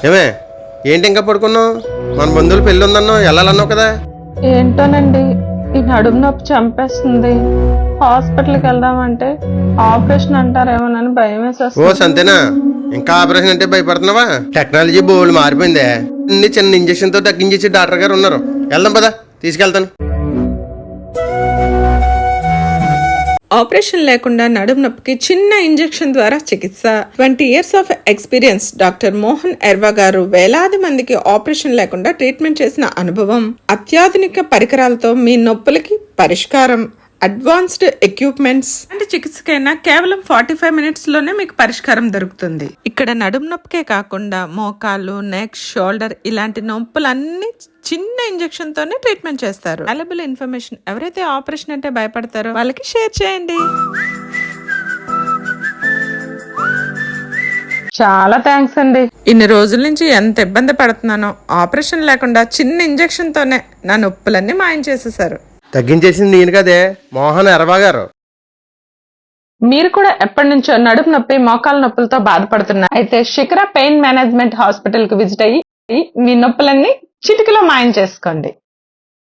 ఏమే ఏంటి ఇంకా పడుకున్నావు? మన బంధువులు పెళ్ళి ఉందన్నావు, వెళ్ళాలన్నావు కదా. ఏంటోనండి, ఈ నడుము నొప్పి చంపేస్తుంది. హాస్పిటల్కి వెళ్దామంటే ఆపరేషన్ అంటారేమోనని భయం ఓ వేసేస్తుంది. సంతేనా? ఇంకా ఆపరేషన్ అంటే భయపడుతున్నావా? టెక్నాలజీ బోల్డ్ మారిపోయిందే. అన్ని చిన్న ఇంజక్షన్ తో తగ్గించేసి డాక్టర్ గారు ఉన్నారు. వెళ్దాం పదా, తీసుకెళ్తాను. ఆపరేషన్ లేకుండా నడుము నొప్పికి చిన్న ఇంజెక్షన్ ద్వారా చికిత్స. 20 years of experience doctor Mohan Erva గారు వేలాది మందికి ఆపరేషన్ లేకుండా ట్రీట్మెంట్ చేసిన అనుభవం. అత్యాధునిక పరికరాలతో మీ నొప్పులకి పరిష్కారం. అడ్వాన్స్డ్ ఎక్విప్మెంట్స్ అంటే చికిత్సకైనా కేవలం 45 minutes లోనే మీకు పరిష్కారం దొరుకుతుంది. ఇక్కడ నడుము నొప్పికే కాకుండా మోకాళ్ళు, నెక్, షోల్డర్ ఇలాంటి నొప్పులన్నీ చిన్న ఇంజెక్షన్ తోనే ట్రీట్మెంట్ చేస్తారు. అవైలబుల్ ఇన్ఫర్మేషన్ ఎవరైతే ఆపరేషన్ అంటే భయపడతారో వాళ్ళకి షేర్ చేయండి. చాలా థ్యాంక్స్ అండి. ఇన్ని రోజుల నుంచి ఎంత ఇబ్బంది పడుతున్నానో ఆపరేషన్ లేకుండా చిన్న ఇంజెక్షన్ తోనే నా నొప్పులన్నీ మాయం చేసేసారు. తగ్గించేసింది నేను కదే, మోహన్ ఎర్వా గారు. మీరు కూడా ఎప్పటి నుంచో నడుము నొప్పి, మోకాల నొప్పులతో బాధపడుతున్నారు అయితే శిఖర పెయిన్ మేనేజ్మెంట్ హాస్పిటల్ కు విజిట్ అయ్యి మీ నొప్పులన్నీ చిటికలో మాయం చేసుకోండి.